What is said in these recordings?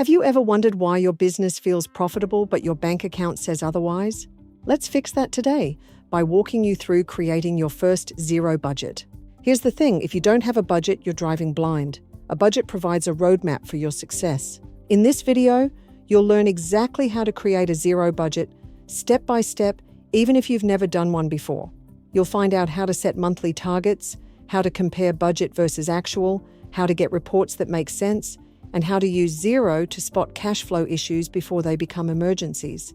Have you ever wondered why your business feels profitable but your bank account says otherwise? Let's fix that today by walking you through creating your first Xero budget. Here's the thing, if you don't have a budget, you're driving blind. A budget provides a roadmap for your success. In this video, you'll learn exactly how to create a Xero budget, step by step, even if you've never done one before. You'll find out how to set monthly targets, how to compare budget versus actual, how to get reports that make sense, and how to use Xero to spot cash flow issues before they become emergencies.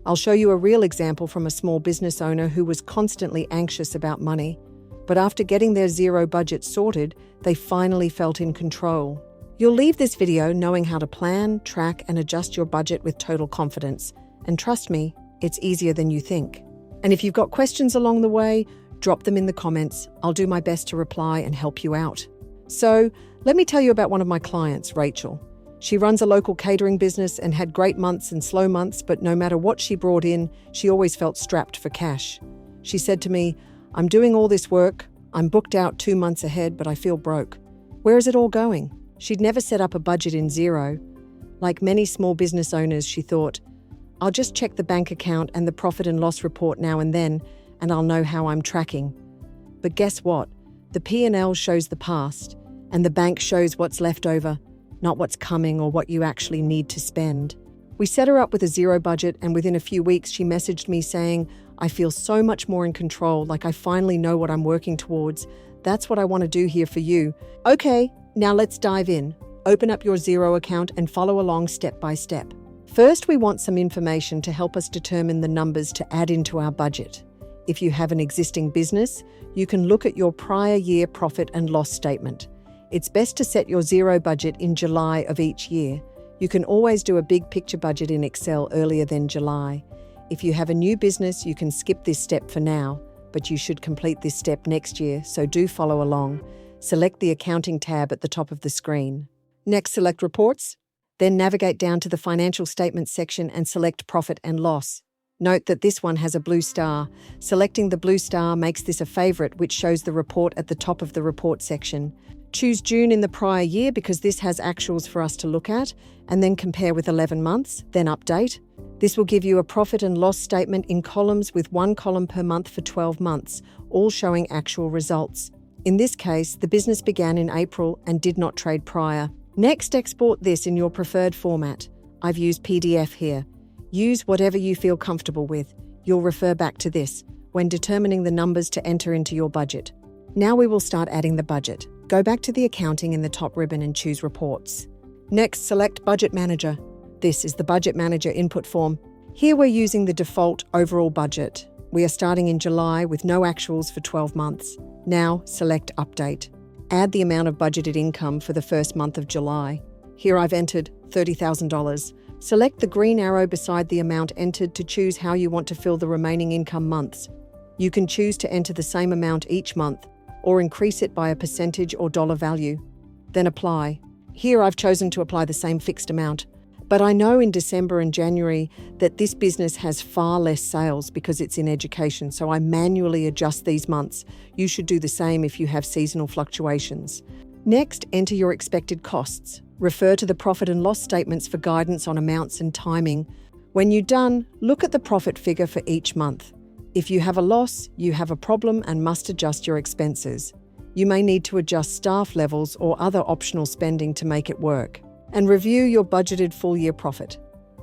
I'll show you a real example from a small business owner who was constantly anxious about money, but after getting their Xero budget sorted, they finally felt in control. You'll leave this video knowing how to plan, track, and adjust your budget with total confidence. And trust me, it's easier than you think. And if you've got questions along the way, drop them in the comments. I'll do my best to reply and help you out. So, let me tell you about one of my clients, Rachel. She runs a local catering business and had great months and slow months, but no matter what she brought in, she always felt strapped for cash. She said to me, "I'm doing all this work. I'm booked out 2 months ahead, but I feel broke. Where is it all going?" She'd never set up a budget in Xero. Like many small business owners, she thought, "I'll just check the bank account and the profit and loss report now and then, and I'll know how I'm tracking." But guess what? The P&L shows the past, and the bank shows what's left over, not what's coming or what you actually need to spend. We set her up with a Xero budget, and within a few weeks she messaged me saying, "I feel so much more in control, like I finally know what I'm working towards. That's what I want to do here for you." Okay, now let's dive in. Open up your Xero account and follow along step by step. First, we want some information to help us determine the numbers to add into our budget. If you have an existing business, you can look at your prior year profit and loss statement. It's best to set your Xero budget in July of each year. You can always do a big picture budget in Excel earlier than July. If you have a new business, you can skip this step for now, but you should complete this step next year, so do follow along. Select the Accounting tab at the top of the screen. Next, select Reports. Then navigate down to the Financial Statements section and select Profit and Loss. Note that this one has a blue star. Selecting the blue star makes this a favorite, which shows the report at the top of the report section. Choose June in the prior year because this has actuals for us to look at, and then compare with 11 months, then update. This will give you a profit and loss statement in columns with 1 column per month for 12 months, all showing actual results. In this case, the business began in April and did not trade prior. Next, export this in your preferred format. I've used PDF here. Use whatever you feel comfortable with. You'll refer back to this when determining the numbers to enter into your budget. Now we will start adding the budget. Go back to the Accounting in the top ribbon and choose Reports. Next, select Budget Manager. This is the Budget Manager input form. Here we're using the default overall budget. We are starting in July with no actuals for 12 months. Now, select Update. Add the amount of budgeted income for the first month of July. Here I've entered $30,000. Select the green arrow beside the amount entered to choose how you want to fill the remaining income months. You can choose to enter the same amount each month, or increase it by a percentage or dollar value. Then apply. Here I've chosen to apply the same fixed amount. But I know in December and January that this business has far less sales because it's in education, so I manually adjust these months. You should do the same if you have seasonal fluctuations. Next, enter your expected costs. Refer to the profit and loss statements for guidance on amounts and timing. When you're done, look at the profit figure for each month. If you have a loss, you have a problem and must adjust your expenses. You may need to adjust staff levels or other optional spending to make it work. And review your budgeted full-year profit.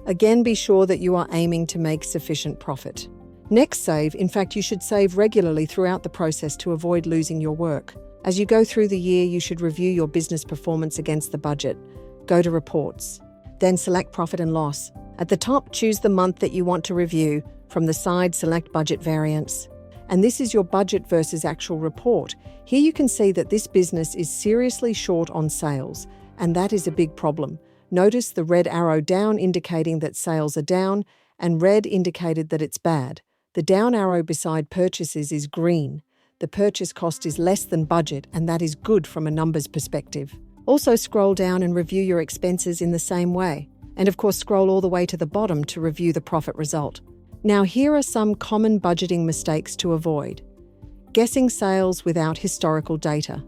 Again, be sure that you are aiming to make sufficient profit. Next, save. In fact, you should save regularly throughout the process to avoid losing your work. As you go through the year, you should review your business performance against the budget. Go to Reports. Then select Profit and Loss. At the top, choose the month that you want to review. From the side, select Budget Variance. And this is your budget versus actual report. Here you can see that this business is seriously short on sales, and that is a big problem. Notice the red arrow down indicating that sales are down, and red indicated that it's bad. The down arrow beside purchases is green. The purchase cost is less than budget, and that is good from a numbers perspective. Also scroll down and review your expenses in the same way. And of course, scroll all the way to the bottom to review the profit result. Now, here are some common budgeting mistakes to avoid. Guessing sales without historical data.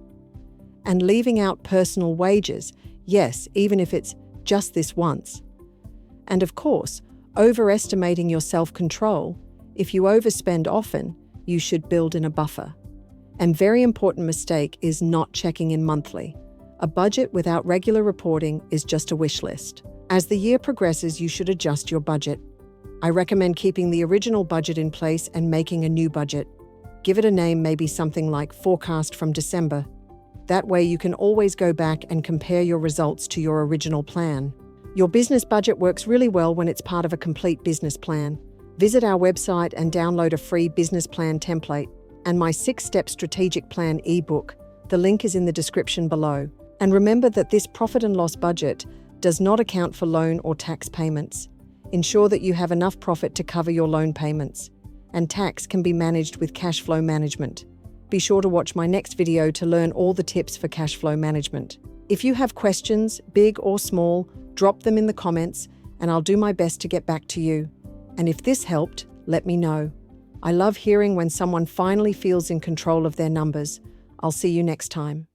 And leaving out personal wages. Yes, even if it's just this once. And of course, overestimating your self-control. If you overspend often, you should build in a buffer. And very important mistake is not checking in monthly. A budget without regular reporting is just a wish list. As the year progresses, you should adjust your budget. I recommend keeping the original budget in place and making a new budget. Give it a name, maybe something like Forecast from December. That way you can always go back and compare your results to your original plan. Your business budget works really well when it's part of a complete business plan. Visit our website and download a free business plan template and my 6-step strategic plan ebook. The link is in the description below. And remember that this profit and loss budget does not account for loan or tax payments. Ensure that you have enough profit to cover your loan payments. And tax can be managed with cash flow management. Be sure to watch my next video to learn all the tips for cash flow management. If you have questions, big or small, drop them in the comments and I'll do my best to get back to you. And if this helped, let me know. I love hearing when someone finally feels in control of their numbers. I'll see you next time.